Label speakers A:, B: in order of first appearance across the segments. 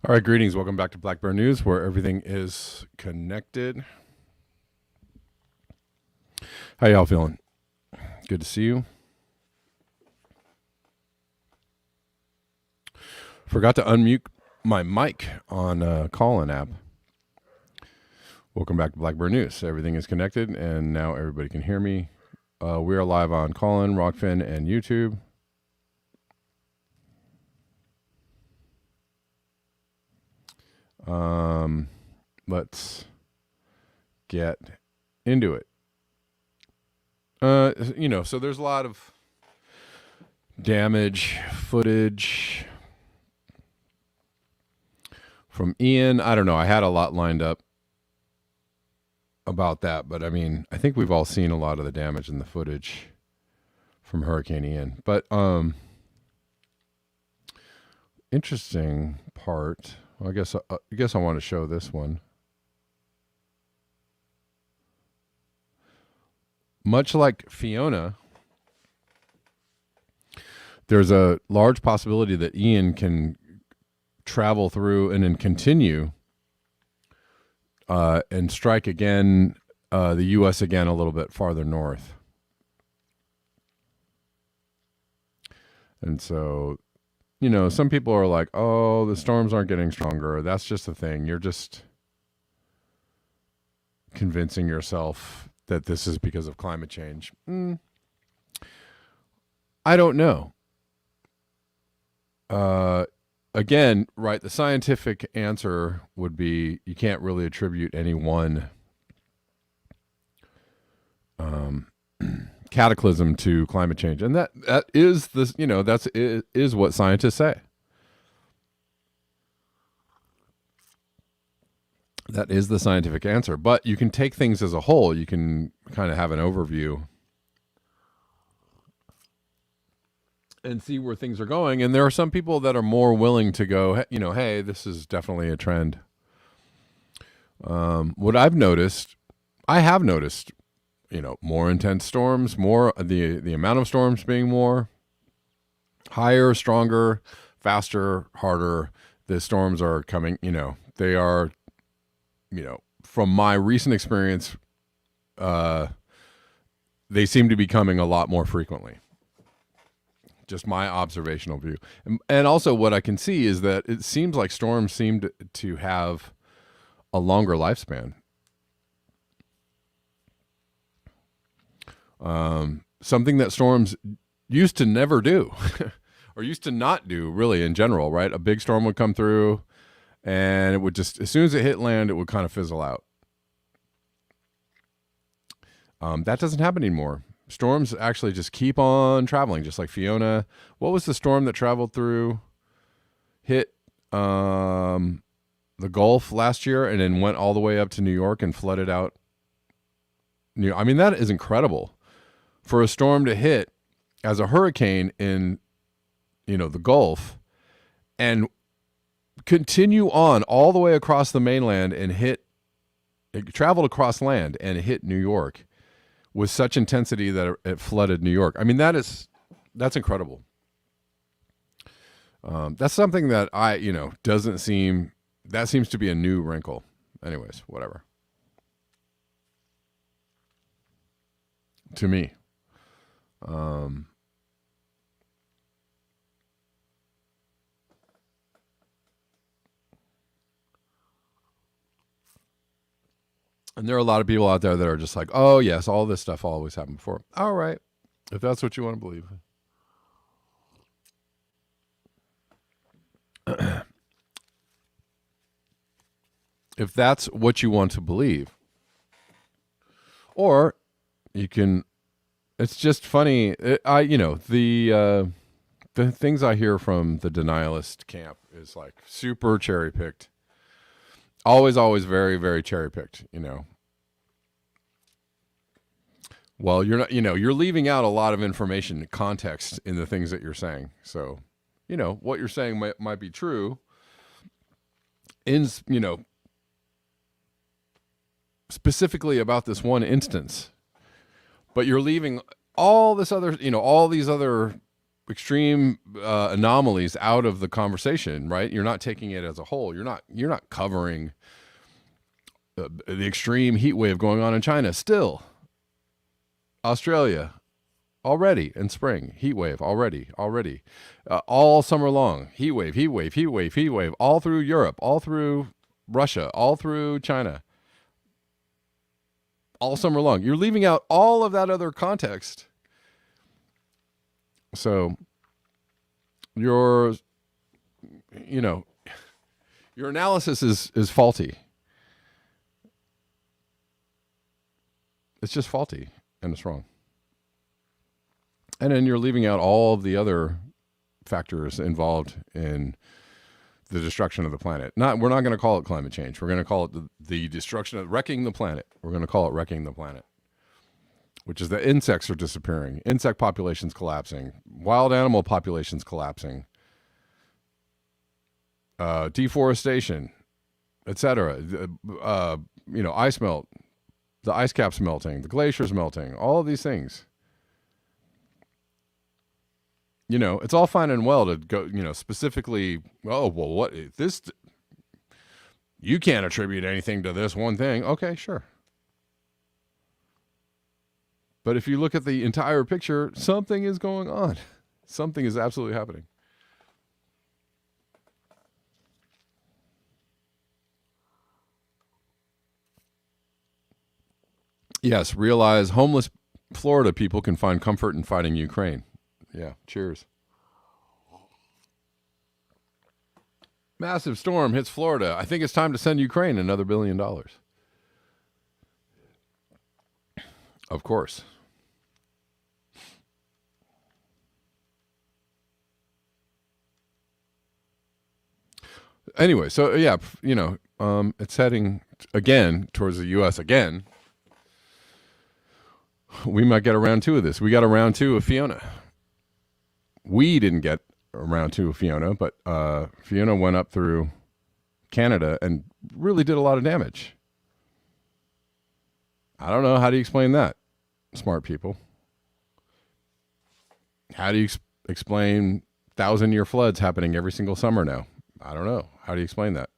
A: All right, greetings. Welcome back to Black Bear News, where everything is connected. How y'all feeling? Good to see you. Forgot to unmute my mic on Callin app. Welcome back to Black Bear News. Everything is connected, and now everybody can hear me. We are live on Callin, Rockfin, and YouTube. Let's get into it. So there's a lot of damage footage from Ian. I don't know. I had a lot lined up about that, but I mean, I think we've all seen a lot of the damage in the footage from Hurricane Ian. But interesting part. Well, I guess I want to show this one. Much like Fiona, there's a large possibility that Ian can travel through and then continue and strike again, the U.S. again a little bit farther north. And so, some people are like, oh, the storms aren't getting stronger. That's just a thing. You're just convincing yourself that this is because of climate change. I don't know. Again, right, the scientific answer would be you can't really attribute any one cataclysm to climate change. And that is this, that's is what scientists say. That is the scientific answer. But you can take things as a whole. You can kind of have an overview and see where things are going. And there are some people that are more willing to go, hey, this is definitely a trend. What I have noticed, more intense storms, more the amount of storms being more higher, stronger, faster, harder. The storms are coming, they are, from my recent experience, they seem to be coming a lot more frequently. Just my observational view. And also what I can see is that it seems like storms seem to have a longer lifespan. Something that storms used to never do or used to not do really in general, right? A big storm would come through and it would just, as soon as it hit land, it would kind of fizzle out. That doesn't happen anymore. Storms actually just keep on traveling, just like Fiona. What was the storm that traveled through, hit the Gulf last year and then went all the way up to New York and flooded out? I mean, that is incredible. For a storm to hit as a hurricane in, the Gulf and continue on all the way across the mainland and it traveled across land and hit New York with such intensity that it flooded New York. I mean, that's incredible. That's something that that seems to be a new wrinkle. Anyways, whatever. To me. And there are a lot of people out there that are just like, oh, yes, all this stuff always happened before. All right, if that's what you want to believe. If that's what you want to believe. Or you can, it's just funny. The things I hear from the denialist camp is like super cherry picked. Always very, very cherry picked, Well, you're not, you're leaving out a lot of information, context in the things that you're saying. So, what you're saying might be true in, specifically about this one instance, but you're leaving all this other, all these other extreme anomalies out of the conversation, right? You're not taking it as a whole. You're not covering the extreme heat wave going on in China. Still, Australia already in spring, heat wave already, all summer long, heat wave, all through Europe, all through Russia, all through China, all summer long. You're leaving out all of that other context. So your analysis is faulty. It's just faulty and it's wrong. And then you're leaving out all of the other factors involved in the destruction of the planet. We're not going to call it climate change. We're going to call it the destruction of wrecking the planet. We're going to call it wrecking the planet, which is that insects are disappearing, insect populations collapsing, wild animal populations collapsing, deforestation, etc. Ice melt, the ice caps melting, the glaciers melting, all of these things. It's all fine and well to go, specifically, oh, well, what this, you can't attribute anything to this one thing. Okay, sure. But if you look at the entire picture, something is going on. Something is absolutely happening. Yes, realize homeless Florida people can find comfort in fighting Ukraine. Yeah, cheers. Massive storm hits Florida. I think it's time to send Ukraine another $1 billion. Of course. Anyway, so yeah, it's heading again towards the U.S. again. We might get a round 2 of this. We got a round 2 of Fiona. We didn't get a round 2 of Fiona, but Fiona went up through Canada and really did a lot of damage. I don't know. How do you explain that, smart people? How do you explain 1,000-year floods happening every single summer now? I don't know. How do you explain that?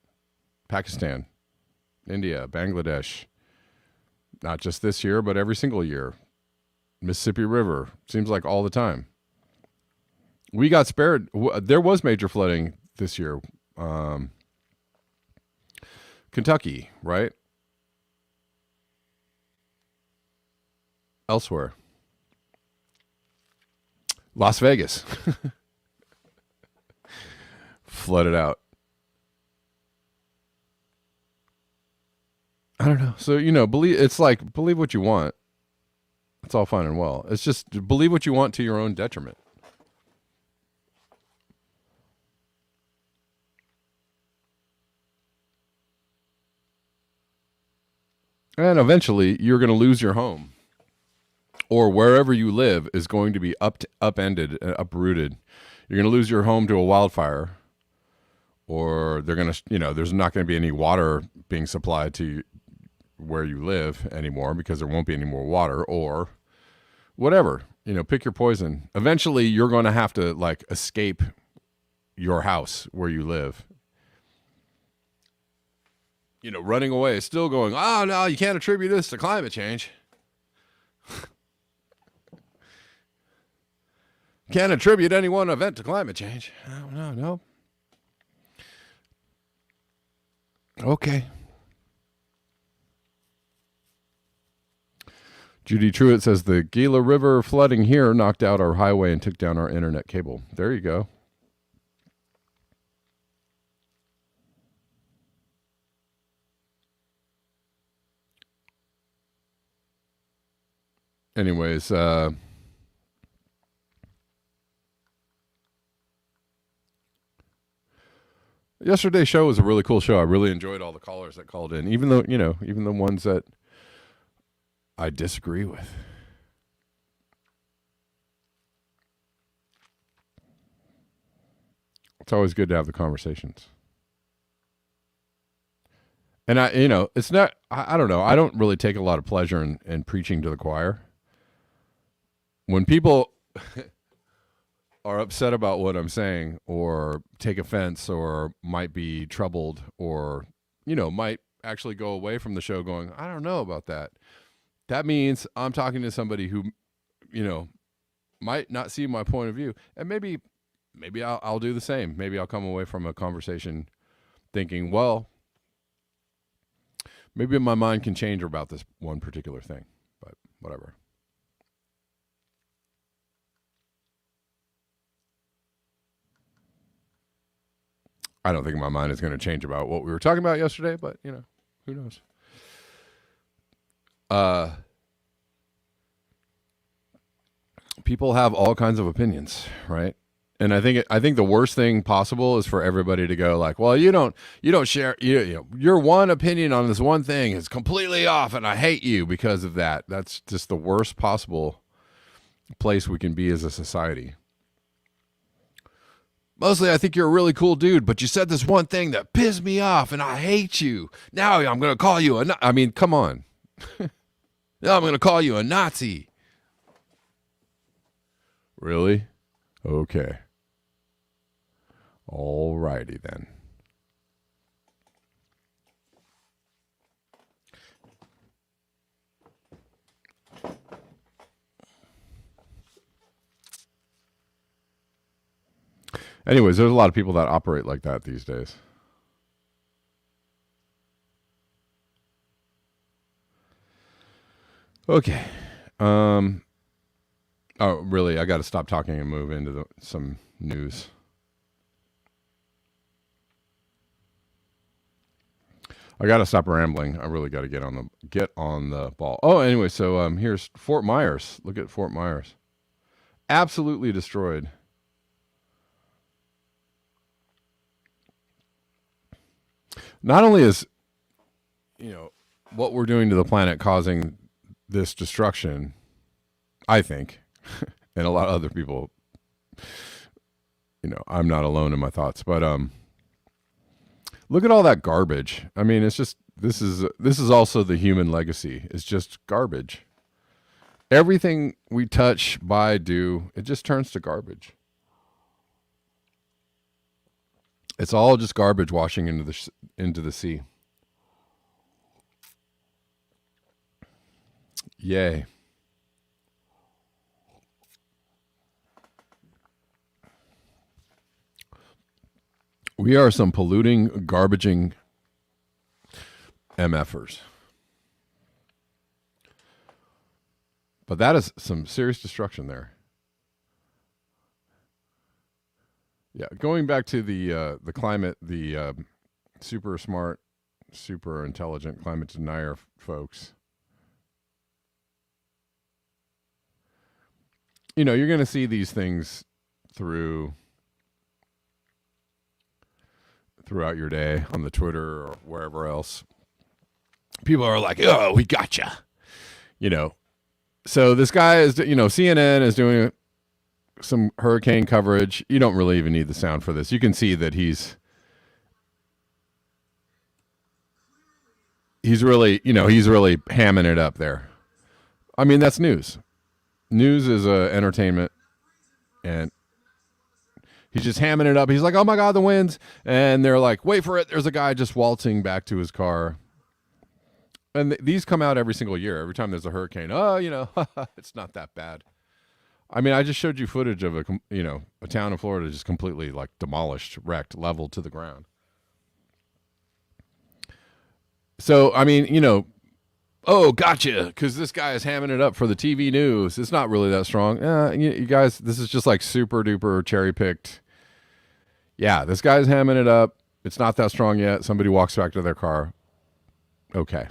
A: Pakistan, India, Bangladesh, not just this year, but every single year. Mississippi River, seems like all the time. We got spared. There was major flooding this year. Kentucky, right? Elsewhere. Las Vegas. Flooded out. I don't know. So, believe what you want. It's all fine and well. It's just believe what you want to your own detriment. And eventually you're going to lose your home. Or wherever you live is going to be upended, uprooted. You're going to lose your home to a wildfire. Or they're going to, there's not going to be any water being supplied to where you live anymore because there won't be any more water or whatever. Pick your poison. Eventually, you're going to have to escape your house where you live. Running away, still going, oh, no, you can't attribute this to climate change. Can't attribute any one event to climate change. No. Okay. Judy Truitt says the Gila River flooding here knocked out our highway and took down our internet cable. There you go. Anyways, yesterday's show was a really cool show. I really enjoyed all the callers that called in, even the ones that I disagree with. It's always good to have the conversations. And it's not, I don't know. I don't really take a lot of pleasure in preaching to the choir. When people, are upset about what I'm saying or take offense or might be troubled or, might actually go away from the show going, I don't know about that. That means I'm talking to somebody who, might not see my point of view. And maybe I'll do the same. Maybe I'll come away from a conversation thinking, well, maybe my mind can change about this one particular thing, but whatever. I don't think my mind is going to change about what we were talking about yesterday, but who knows? People have all kinds of opinions, right? And I think the worst thing possible is for everybody to go like, well, you don't share, your one opinion on this one thing is completely off, and I hate you because of that. That's just the worst possible place we can be as a society. Mostly, I think you're a really cool dude, but you said this one thing that pissed me off, and I hate you. Now I'm going to call you I mean, come on. Now I'm going to call you a Nazi. Really? Okay. All righty then. Anyways, there's a lot of people that operate like that these days. Okay. Oh, really? I got to stop talking and move into some news. I got to stop rambling. I really got to get on the ball. Oh, anyway, so here's Fort Myers. Look at Fort Myers. Absolutely destroyed. Not only is, what we're doing to the planet causing this destruction, I think, and a lot of other people, I'm not alone in my thoughts, but look at all that garbage. I mean, it's just, this is also the human legacy. It's just garbage. Everything we touch, buy, do, it just turns to garbage. It's all just garbage washing into the sea. Yay. We are some polluting, garbaging MFers. But that is some serious destruction there. Yeah, going back to the climate, the super smart, super intelligent climate denier folks. You're going to see these things throughout your day on the Twitter or wherever else. People are like, "Oh, we gotcha," So this guy is, CNN is doing some hurricane coverage. You don't really even need the sound for this. You can see that he's really, he's really hamming it up there. I mean, that's news. News is entertainment, and he's just hamming it up. He's like, "Oh my God, the winds!" And they're like, "Wait for it." There's a guy just waltzing back to his car. And these come out every single year. Every time there's a hurricane, it's not that bad. I mean, I just showed you footage of a town in Florida just completely like demolished, wrecked, leveled to the ground. So, I mean, oh, gotcha, because this guy is hamming it up for the TV news. It's not really that strong. You guys, this is just like super duper cherry picked. Yeah, this guy's hamming it up. It's not that strong yet. Somebody walks back to their car. Okay.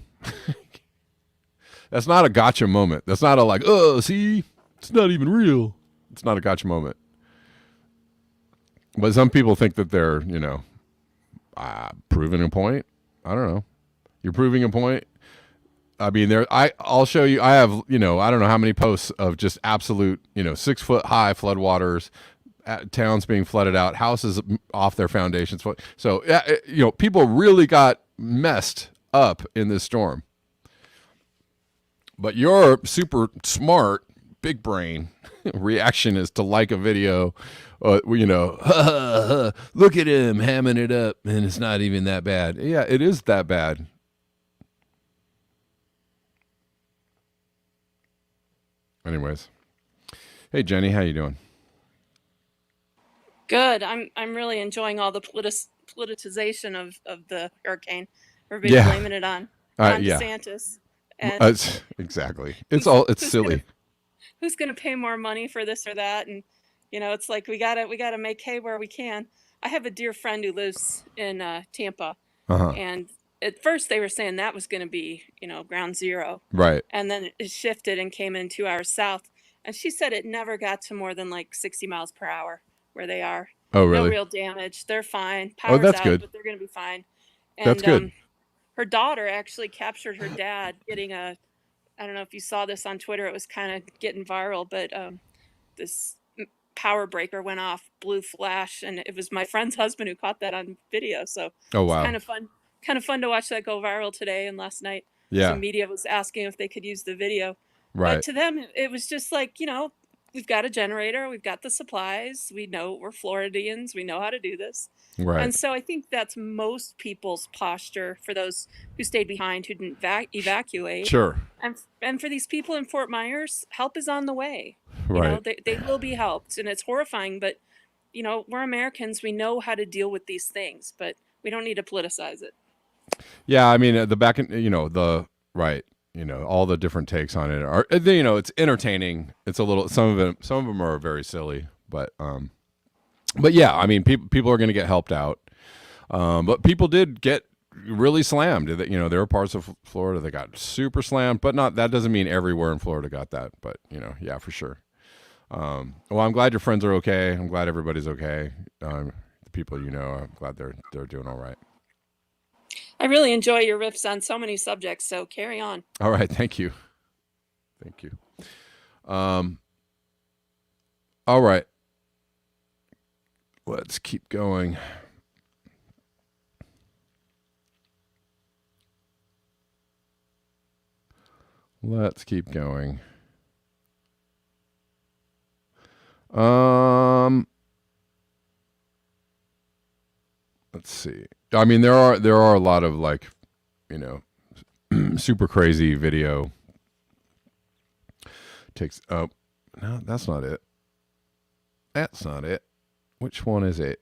A: That's not a gotcha moment. That's not a like, oh, see, it's not even real. It's not a gotcha moment. But some people think that they're, proving a point. I don't know. You're proving a point. I mean, I'll show you. I have, I don't know how many posts of just absolute, 6 foot high floodwaters, towns being flooded out, houses off their foundations. So, people really got messed up in this storm. But you're super smart big brain reaction is to like a video, you know, look at him hamming it up, and it's not even that bad. Yeah, it is that bad. Anyways, hey Jenny, how you doing?
B: Good. I'm really enjoying all the politicization of the hurricane. Everybody
A: Yeah,
B: blaming it on Ron
A: yeah,
B: DeSantis, and
A: exactly.
B: who's
A: It's
B: who's gonna
A: silly.
B: who's gonna pay more money for this or that, and it's like we gotta make hay where we can. I have a dear friend who lives in Tampa,
A: Uh huh.
B: and at first they were saying that was gonna be ground zero,
A: Right.
B: and then it shifted and came in 2 hours south, and she said it never got to more than like 60 miles per hour where they are.
A: Oh,
B: No
A: really?
B: real damage. They're fine.
A: Oh,
B: Power's
A: that's
B: out,
A: good.
B: but they're going to be fine.
A: That's
B: And
A: good.
B: her daughter actually captured her dad getting I don't know if you saw this on Twitter, it was kind of getting viral, but this power breaker went off, blue flash, and it was my friend's husband who caught that on video. So
A: Oh,
B: it's
A: wow.
B: kind of fun to watch that go viral today. And last night,
A: Yeah.
B: some media was asking if they could use the video, but
A: Right.
B: to them, it was just like, we've got a generator, we've got the supplies, we know we're Floridians, we know how to do this.
A: Right.
B: And so I think that's most people's posture for those who stayed behind, who didn't evacuate.
A: Sure.
B: And for these people in Fort Myers, help is on the way.
A: Right.
B: They will be helped. And it's horrifying, but, we're Americans. We know how to deal with these things, but we don't need to politicize it.
A: Yeah. I mean, the back, you know, the right. You know, all the different takes on it are, you know, it's entertaining. It's a little. Some of them are very silly, but yeah. I mean, people are going to get helped out. But people did get really slammed. You know, there were parts of Florida that got super slammed, but not. That doesn't mean everywhere in Florida got that. But you know, yeah, for sure. Well, I'm glad your friends are okay. I'm glad everybody's okay. The people you know, I'm glad they're doing all right.
B: I really enjoy your riffs on so many subjects, so carry on.
A: All right, thank you, thank you. Um, all right, let's keep going. Let's keep going. Let's see. I mean, there are a lot of like, you know, super crazy video takes. Oh, no, that's not it. That's not it. Which one is it?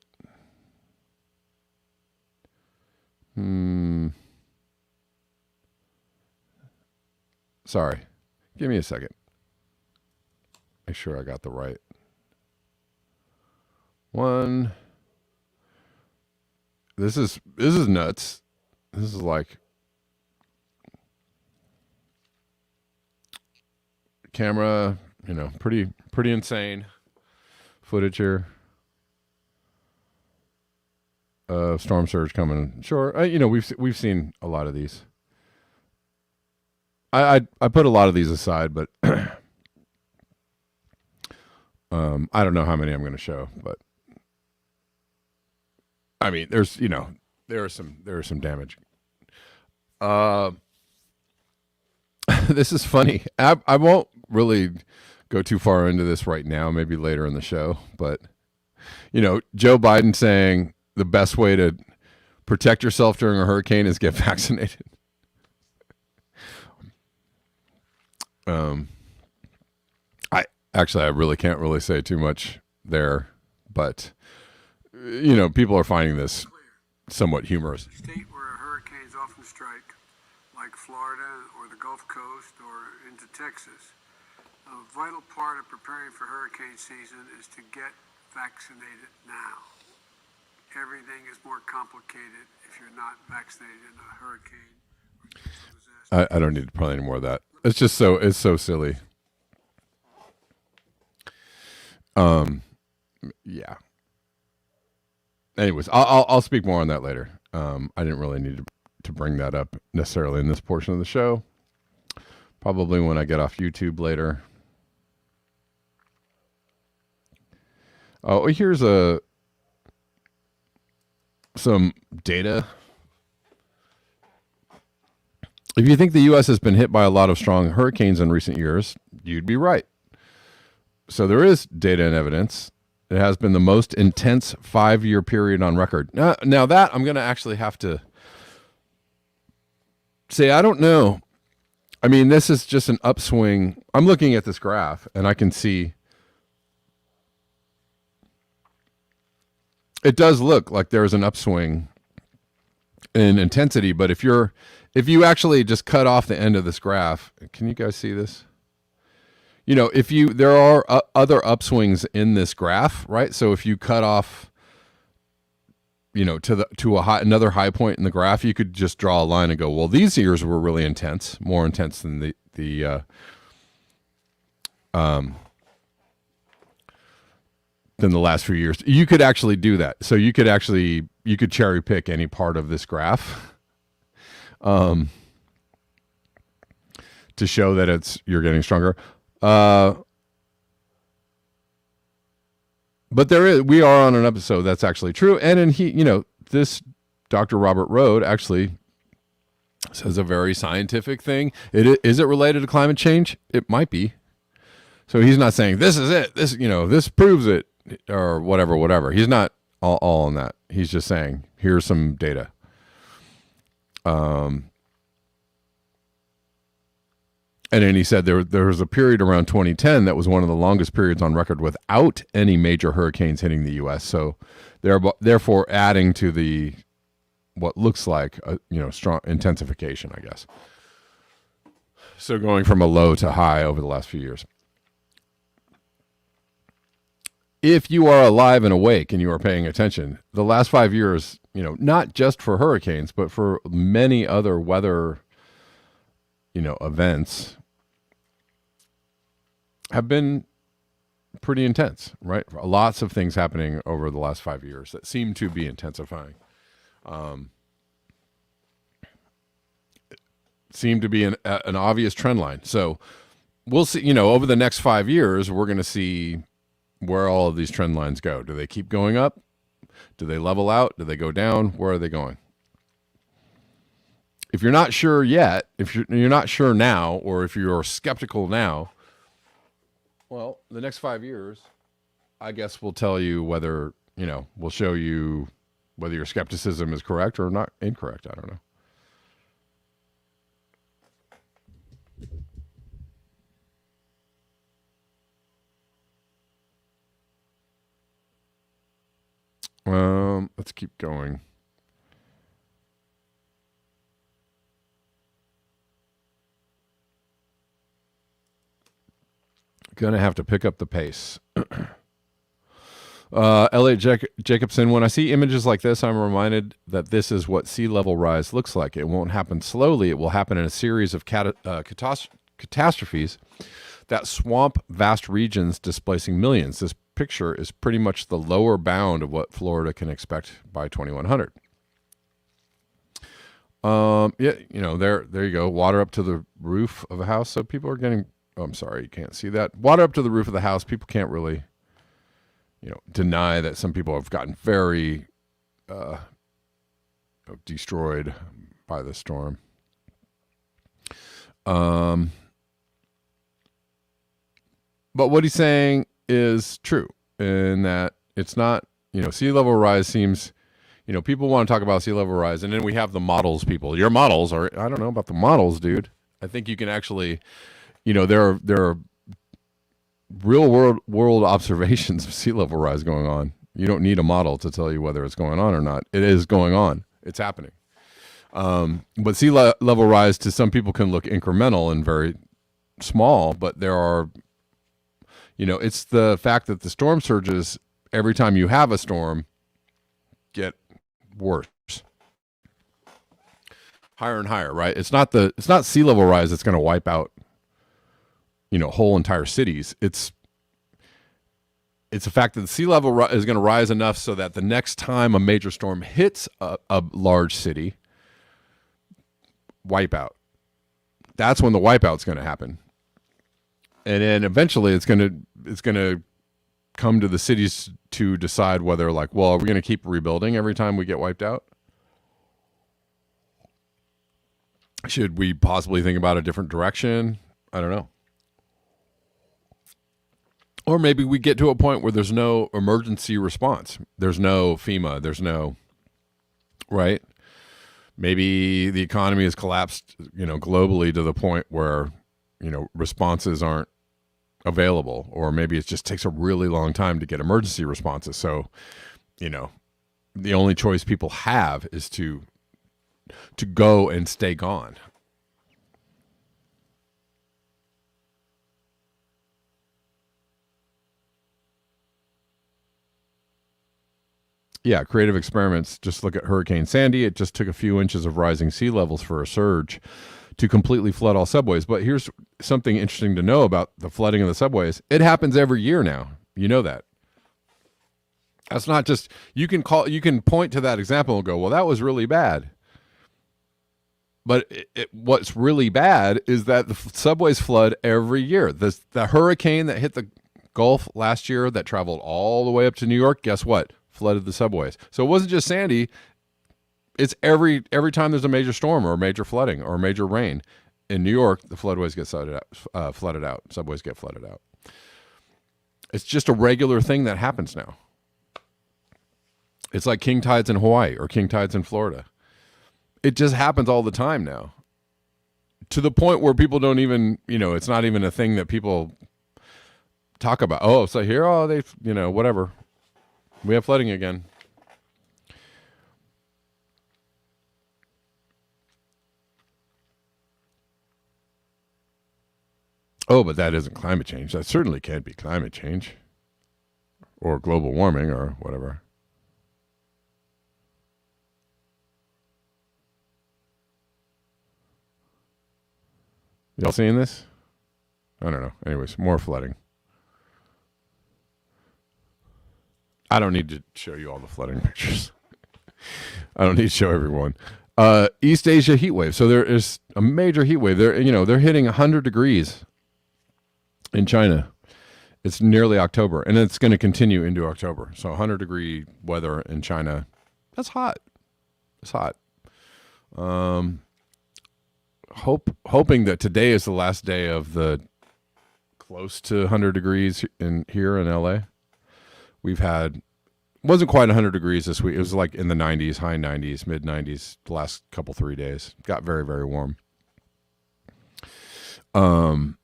A: Sorry. Give me a second. Make sure I got the right one. This is nuts. This is like camera, you know, pretty insane footage here. Storm surge coming. Sure, you know, we've seen a lot of these. I put a lot of these aside, but I don't know how many I'm going to show, but I mean, there are some damage. This is funny. I won't really go too far into this right now. Maybe later in the show, but you know, Joe Biden saying the best way to protect yourself during a hurricane is get vaccinated. I really can't really say too much there, but you know, people are finding this somewhat humorous.
C: State where hurricanes often strike, like Florida or the Gulf Coast or into Texas. A vital part of preparing for hurricane season is to get vaccinated now. Everything is more complicated if you're not vaccinated in a hurricane.
A: I don't need to play any more of that. It's so silly. Yeah. Anyways, I'll speak more on that later. I didn't really need to bring that up necessarily in this portion of the show. Probably when I get off YouTube later. Oh, here's some data. If you think the U.S. has been hit by a lot of strong hurricanes in recent years, you'd be right. So there is data and evidence. It has been the most intense 5-year period on record. Now that I'm going to actually have to say, I don't know. I mean, this is just an upswing. I'm looking at this graph and I can see it does look like there's an upswing in intensity, but if you actually just cut off the end of this graph, can you guys see this? You know, there are other upswings in this graph, right? So if you cut off, you know, to another high point in the graph, you could just draw a line and go, well, these years were really intense, more intense than the last few years. You could actually do that. So you could cherry pick any part of this graph to show that you're getting stronger. But we are on an episode that's actually true. And this Dr. Robert Rode actually says a very scientific thing. Is it related to climate change? It might be. So he's not saying this is it. This proves it or whatever. He's not all on that. He's just saying, here's some data. And then he said there was a period around 2010 that was one of the longest periods on record without any major hurricanes hitting the U.S. So therefore adding to what looks like a strong intensification, I guess. So going from a low to high over the last few years. If you are alive and awake and you are paying attention, the last 5 years, not just for hurricanes, but for many other weather, events have been pretty intense, right? Lots of things happening over the last 5 years that seem to be intensifying. Seem to be an obvious trend line. So we'll see, over the next 5 years, we're going to see where all of these trend lines go. Do they keep going up? Do they level out? Do they go down? Where are they going? If you're not sure yet, if you're not sure now, or if you're skeptical now, well, the next 5 years, I guess will tell you whether, will show you whether your skepticism is correct or not incorrect. I don't know. Let's keep going. Gonna have to pick up the pace. Elliot Jacobson, when I see images like this, I'm reminded that this is what sea level rise looks like. It won't happen slowly. It will happen in a series of catastrophes that swamp vast regions, displacing millions. This picture is pretty much the lower bound of what Florida can expect by 2100. There you go. Water up to the roof of a house. So people are getting, I'm sorry, you can't see that. Water up to the roof of the house. People can't really, deny that some people have gotten very destroyed by the storm. But what he's saying is true in that it's not, sea level rise seems, people want to talk about sea level rise, and then we have the models people. Your models are, I don't know about the models, dude. I think you can actually, there are real world observations of sea level rise going on. You don't need a model to tell you whether it's going on or not. It is going on. It's happening. But sea level rise to some people can look incremental and very small, but there are, it's the fact that the storm surges every time you have a storm get worse, higher and higher, right? It's not sea level rise that's going to wipe out, whole entire cities. It's the fact that the sea level is going to rise enough so that the next time a major storm hits a large city, wipeout. That's when the wipeout's going to happen. And then eventually it's going to come to the cities to decide whether, are we going to keep rebuilding every time we get wiped out? Should we possibly think about a different direction? I don't know. Or maybe we get to a point where there's no emergency response. There's no FEMA. There's no, right? Maybe the economy has collapsed, globally to the point where, responses aren't available. Or maybe it just takes a really long time to get emergency responses. So, the only choice people have is to go and stay gone. Yeah, creative experiments. Just look at Hurricane Sandy. It just took a few inches of rising sea levels for a surge to completely flood all subways. But here's something interesting to know about the flooding of the subways. It happens every year now. You know that. That's not just, you can point to that example and go, well, that was really bad. But what's really bad is that the subways flood every year. The hurricane that hit the Gulf last year that traveled all the way up to New York, guess what? Flooded the subways. So it wasn't just Sandy. It's every time there's a major storm or major flooding or major rain in New York, the floodways get flooded out. Subways get flooded out. It's just a regular thing that happens now. It's like king tides in Hawaii or king tides in Florida. It just happens all the time now. To the point where people don't even, it's not even a thing that people talk about. Oh, so here, they, whatever. We have flooding again. Oh, but that isn't climate change. That certainly can't be climate change or global warming or whatever. Y'all seeing this? I don't know. Anyways, more flooding. I don't need to show you all the flooding pictures. I don't need to show everyone. East Asia heat wave. So there is a major heat wave. They're hitting 100 degrees in China. It's nearly October, and it's going to continue into October. So 100-degree weather in China. That's hot. It's hot. Hoping that today is the last day of the close to 100 degrees here in LA. We've had, wasn't quite 100 degrees this week. It was like in the 90s, high 90s, mid 90s the last couple 3 days. Got very, very warm. So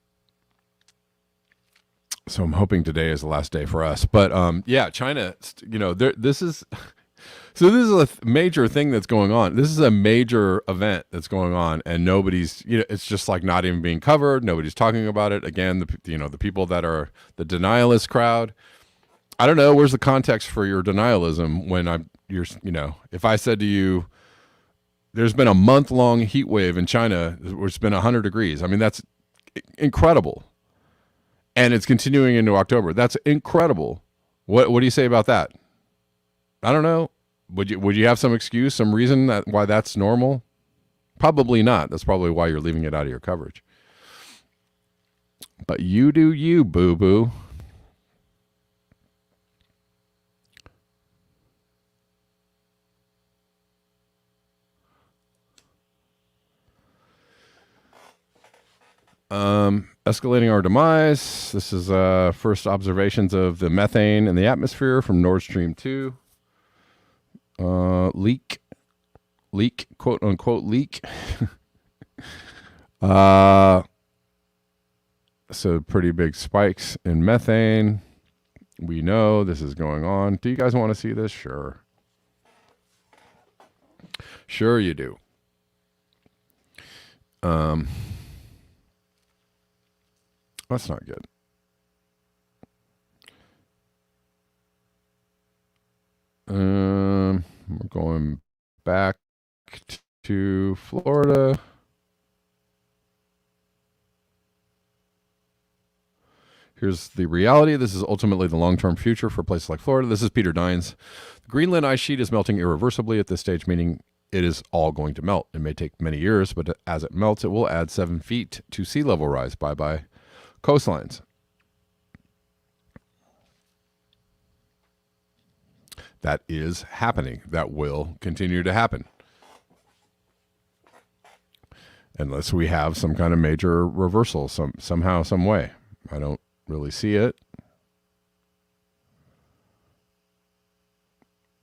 A: I'm hoping today is the last day for us. But yeah, China, this is a major thing that's going on. This is a major event that's going on, and nobody's, it's just like not even being covered. Nobody's talking about it. Again, the people that are the denialist crowd. I don't know. Where's the context for your denialism when if I said to you, there's been a month-long heat wave in China where it's been 100 degrees. I mean, that's incredible. And it's continuing into October. That's incredible. What do you say about that? I don't know. Would you have some excuse, some reason why that's normal? Probably not. That's probably why you're leaving it out of your coverage. But you do you, boo-boo. Escalating our demise. This is first observations of the methane in the atmosphere from Nord Stream 2. Leak, quote unquote leak. So pretty big spikes in methane. We know this is going on. Do you guys want to see this? Sure. Sure you do. That's not good. We're going back to Florida. Here's the reality. This is ultimately the long-term future for places like Florida. This is Peter Dines. The Greenland ice sheet is melting irreversibly at this stage, meaning it is all going to melt. It may take many years, but as it melts, it will add 7 feet to sea level rise. Bye-bye coastlines. That is happening. That will continue to happen. Unless we have some kind of major reversal somehow, some way. I don't really see it.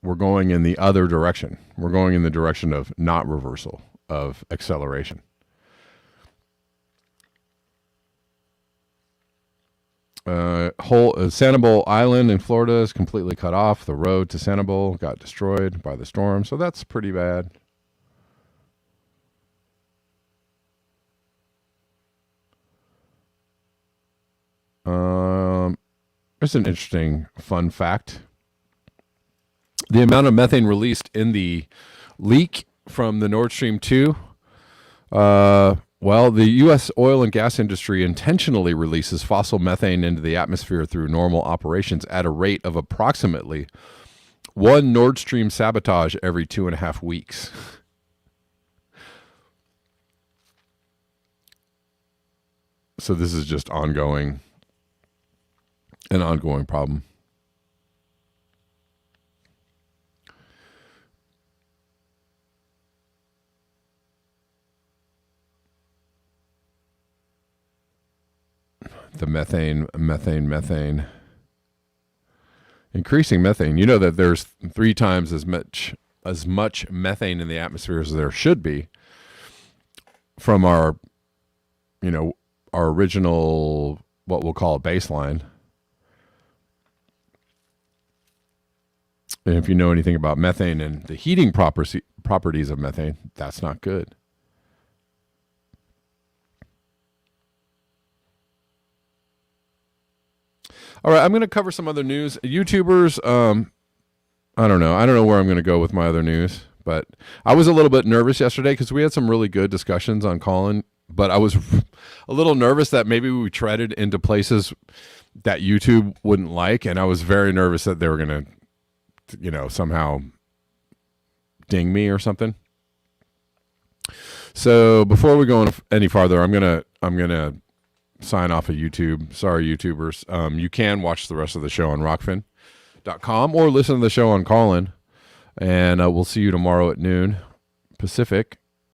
A: we're going in the other direction. We're going in the direction of not reversal, of acceleration. Sanibel Island in Florida is completely cut off. The road to Sanibel got destroyed by the storm, so that's pretty bad. There's an interesting fun fact. The amount of methane released in the leak from the Nord Stream 2, well, the U.S. oil and gas industry intentionally releases fossil methane into the atmosphere through normal operations at a rate of approximately 1 Nord Stream sabotage every 2.5 weeks. So this is just an ongoing problem. The methane. Increasing methane. You know that there's 3 times as much methane in the atmosphere as there should be from our original, what we'll call a baseline. And if you know anything about methane and the heating properties of methane, that's not good. All right, I'm going to cover some other news. YouTubers, I don't know where I'm going to go with my other news, but I was a little bit nervous yesterday because we had some really good discussions on Colin, but I was a little nervous that maybe we treaded into places that YouTube wouldn't like, and I was very nervous that they were going to, somehow ding me or something. So before we go any farther, I'm gonna sign off of YouTube. Sorry, YouTubers. You can watch the rest of the show on Rockfin.com or listen to the show on Callin. And we'll see you tomorrow at noon Pacific.